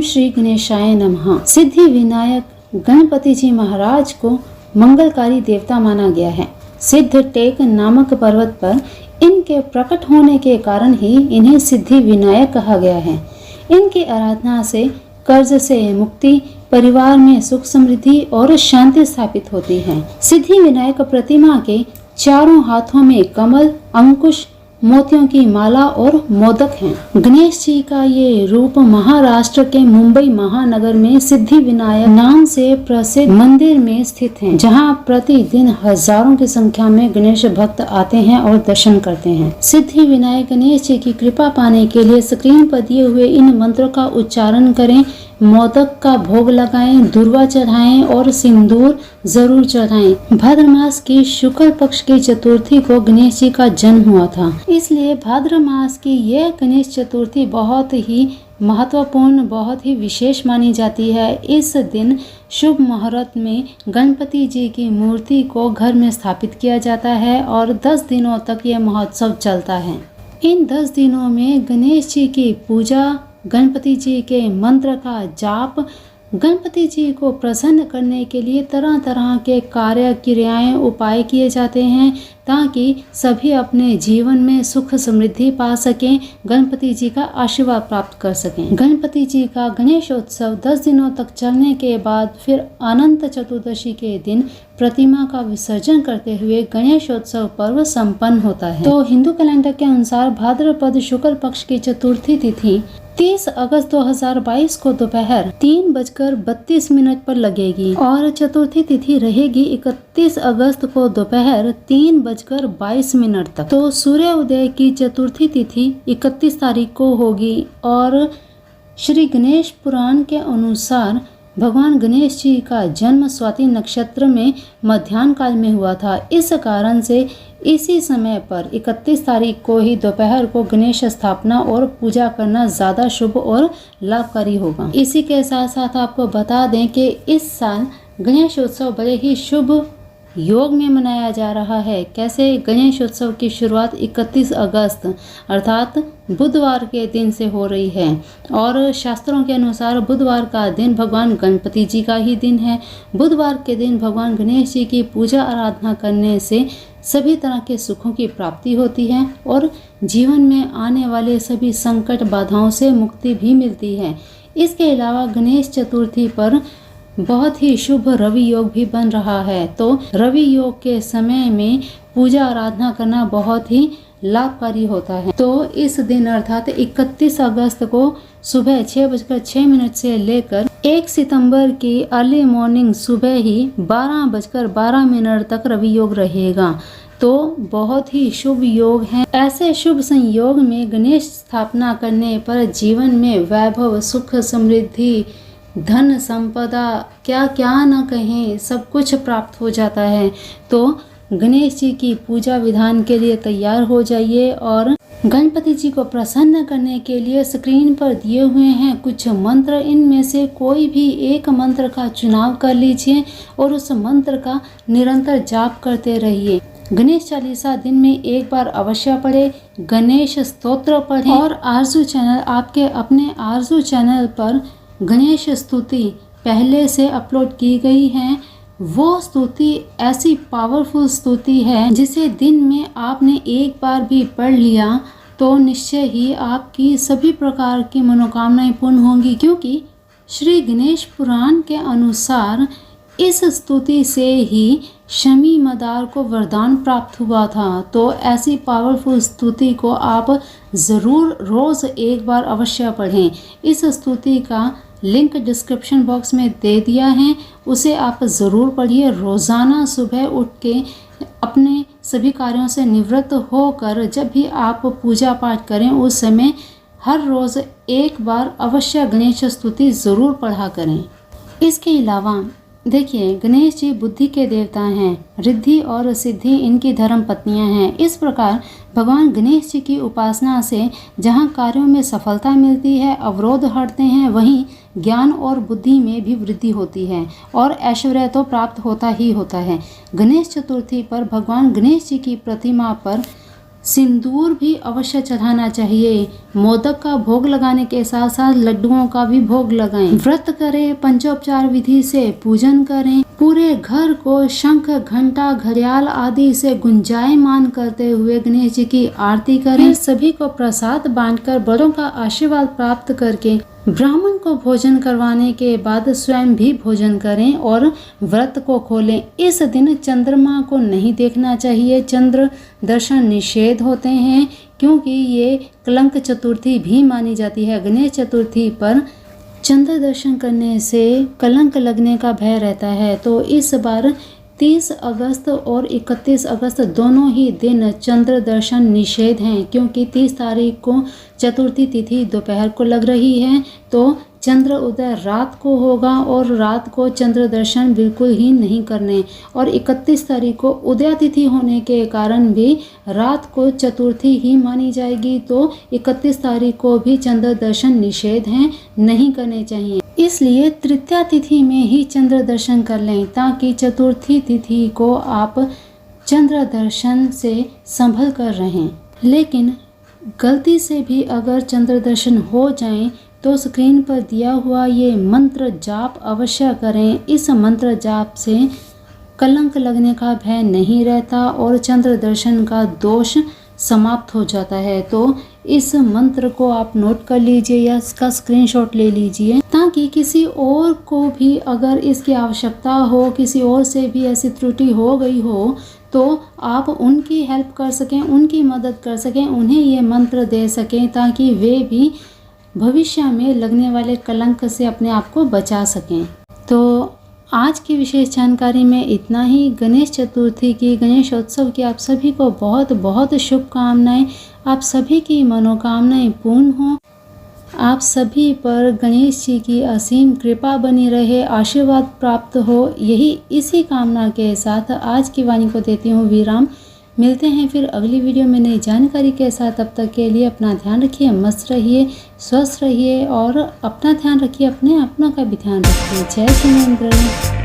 श्री गणेशाय नमः। सिद्धि विनायक गणपति जी महाराज को मंगलकारी देवता माना गया है। सिद्ध टेक नामक पर्वत पर इनके प्रकट होने के कारण ही इन्हें सिद्धि विनायक कहा गया है। इनकी आराधना से कर्ज से मुक्ति, परिवार में सुख समृद्धि और शांति स्थापित होती है। सिद्धि विनायक प्रतिमा के चारों हाथों में कमल, अंकुश, मोतियों की माला और मोदक हैं। गणेश जी का ये रूप महाराष्ट्र के मुंबई महानगर में सिद्धि विनायक नाम से प्रसिद्ध मंदिर में स्थित है, जहां प्रतिदिन हजारों की संख्या में गणेश भक्त आते हैं और दर्शन करते हैं। सिद्धि विनायक गणेश जी की कृपा पाने के लिए स्क्रीन पर दिए हुए इन मंत्रों का उच्चारण करें, मोदक का भोग लगाएं, दुर्वा चढ़ाएं और सिंदूर जरूर चढ़ाएं। भाद्र मास की शुक्ल पक्ष की चतुर्थी को गणेश जी का जन्म हुआ था, इसलिए भाद्र मास की यह गणेश चतुर्थी बहुत ही महत्वपूर्ण, बहुत ही विशेष मानी जाती है। इस दिन शुभ मुहूर्त में गणपति जी की मूर्ति को घर में स्थापित किया जाता है और 10 दिनों तक यह महोत्सव चलता है। इन 10 दिनों में गणेश जी की पूजा, गणपति जी के मंत्र का जाप, गणपति जी को प्रसन्न करने के लिए तरह तरह के कार्य, क्रियाएं, उपाय किए जाते हैं ताकि सभी अपने जीवन में सुख समृद्धि पा सकें, गणपति जी का आशीर्वाद प्राप्त कर सकें। गणपति जी का गणेशोत्सव 10 दिनों तक चलने के बाद फिर अनंत चतुर्दशी के दिन प्रतिमा का विसर्जन करते हुए गणेशोत्सव पर्व संपन्न होता है। तो हिंदू कैलेंडर के अनुसार भाद्रपद शुक्ल पक्ष की चतुर्थी तिथि 30 अगस्त 2022 को दोपहर 3:32 पर लगेगी और चतुर्थी तिथि रहेगी 31 अगस्त को दोपहर 3:22 तक। तो सूर्य उदय की चतुर्थी तिथि 31 तारीख को होगी और श्री गणेश पुराण के अनुसार भगवान गणेश जी का जन्म स्वाति नक्षत्र में मध्याह्न काल में हुआ था। इस कारण से इसी समय पर 31 तारीख को ही दोपहर को गणेश स्थापना और पूजा करना ज़्यादा शुभ और लाभकारी होगा। इसी के साथ साथ आपको बता दें कि इस साल गणेश उत्सव बड़े ही शुभ योग में मनाया जा रहा है। कैसे? गणेश उत्सव की शुरुआत 31 अगस्त अर्थात बुधवार के दिन से हो रही है और शास्त्रों के अनुसार बुधवार का दिन भगवान गणपति जी का ही दिन है। बुधवार के दिन भगवान गणेश जी की पूजा आराधना करने से सभी तरह के सुखों की प्राप्ति होती है और जीवन में आने वाले सभी संकट, बाधाओं से मुक्ति भी मिलती है। इसके अलावा गणेश चतुर्थी पर बहुत ही शुभ रवि योग भी बन रहा है, तो रवि योग के समय में पूजा आराधना करना बहुत ही लाभकारी होता है। तो इस दिन अर्थात 31 अगस्त को सुबह 6:06 से लेकर 1 सितंबर की अर्ली मॉर्निंग सुबह ही 12:12 तक रवि योग रहेगा। तो बहुत ही शुभ योग है। ऐसे शुभ संयोग में गणेश स्थापना करने पर जीवन में वैभव, सुख, समृद्धि, धन संपदा, क्या क्या न कहें, सब कुछ प्राप्त हो जाता है। तो गणेश जी की पूजा विधान के लिए तैयार हो जाइए और गणपति जी को प्रसन्न करने के लिए स्क्रीन पर दिए हुए हैं कुछ मंत्र। इनमें से कोई भी एक मंत्र का चुनाव कर लीजिए और उस मंत्र का निरंतर जाप करते रहिए। गणेश चालीसा दिन में एक बार अवश्य पढ़े, गणेश स्तोत्र पढ़े और आरजू चैनल, आपके अपने आरजू चैनल पर गणेश स्तुति पहले से अपलोड की गई है। वो स्तुति ऐसी पावरफुल स्तुति है जिसे दिन में आपने एक बार भी पढ़ लिया तो निश्चय ही आपकी सभी प्रकार की मनोकामनाएं पूर्ण होंगी, क्योंकि श्री गणेश पुराण के अनुसार इस स्तुति से ही शमी मदार को वरदान प्राप्त हुआ था। तो ऐसी पावरफुल स्तुति को आप ज़रूर रोज़ एक बार अवश्य पढ़ें। इस स्तुति का लिंक डिस्क्रिप्शन बॉक्स में दे दिया है, उसे आप ज़रूर पढ़िए। रोज़ाना सुबह उठ के अपने सभी कार्यों से निवृत्त होकर जब भी आप पूजा पाठ करें उस समय हर रोज़ एक बार अवश्य गणेश स्तुति ज़रूर पढ़ा करें। इसके अलावा देखिए, गणेश जी बुद्धि के देवता हैं, रिद्धि और सिद्धि इनकी धर्म पत्नियां हैं। इस प्रकार भगवान गणेश जी की उपासना से जहां कार्यों में सफलता मिलती है, अवरोध हटते हैं, वहीं ज्ञान और बुद्धि में भी वृद्धि होती है और ऐश्वर्य तो प्राप्त होता ही होता है। गणेश चतुर्थी पर भगवान गणेश जी की प्रतिमा पर सिंदूर भी अवश्य चढ़ाना चाहिए। मोदक का भोग लगाने के साथ साथ लड्डुओं का भी भोग लगाएं। व्रत करें, पंचोपचार विधि से पूजन करें, पूरे घर को शंख, घंटा, घड़ियाल आदि से गुंजायमान करते हुए गणेश जी की आरती करें। सभी को प्रसाद बांटकर बड़ों का आशीर्वाद प्राप्त करके ब्राह्मण को भोजन करवाने के बाद स्वयं भी भोजन करें और व्रत को खोलें। इस दिन चंद्रमा को नहीं देखना चाहिए। चंद्र दर्शन निषेध होते हैं क्योंकि ये कलंक चतुर्थी भी मानी जाती है। गणेश चतुर्थी पर चंद्र दर्शन करने से कलंक लगने का भय रहता है। तो इस बार 30 अगस्त और 31 अगस्त दोनों ही दिन चंद्र दर्शन निषेध हैं क्योंकि 30 तारीख को चतुर्थी तिथि दोपहर को लग रही है, तो चंद्र उदय रात को होगा और रात को चंद्र दर्शन बिल्कुल ही नहीं करने। और 31 तारीख को उदय तिथि होने के कारण भी रात को चतुर्थी ही मानी जाएगी, तो 31 तारीख को भी चंद्र दर्शन निषेध हैं, नहीं करने चाहिए। इसलिए तृतीया तिथि में ही चंद्र दर्शन कर लें ताकि चतुर्थी तिथि को आप चंद्र दर्शन से संभल कर रहें। लेकिन गलती से भी अगर चंद्र दर्शन हो जाएं तो स्क्रीन पर दिया हुआ ये मंत्र जाप अवश्य करें। इस मंत्र जाप से कलंक लगने का भय नहीं रहता और चंद्र दर्शन का दोष समाप्त हो जाता है। तो इस मंत्र को आप नोट कर लीजिए या इसका स्क्रीनशॉट ले लीजिए ताकि किसी और को भी अगर इसकी आवश्यकता हो, किसी और से भी ऐसी त्रुटि हो गई हो तो आप उनकी हेल्प कर सकें, उनकी मदद कर सकें, उन्हें ये मंत्र दे सकें ताकि वे भी भविष्य में लगने वाले कलंक से अपने आप को बचा सकें। तो आज की विशेष जानकारी में इतना ही। गणेश चतुर्थी की, गणेशोत्सव की आप सभी को बहुत बहुत शुभकामनाएं। आप सभी की मनोकामनाएं पूर्ण हों। आप सभी पर गणेश जी की असीम कृपा बनी रहे, आशीर्वाद प्राप्त हो, यही इसी कामना के साथ आज की वाणी को देती हूँ विराम। मिलते हैं फिर अगली वीडियो में नई जानकारी के साथ। तब तक के लिए अपना ध्यान रखिए, मस्त रहिए, स्वस्थ रहिए और अपना ध्यान रखिए, अपने अपनों का भी ध्यान रखिए। जय जिनेंद्र।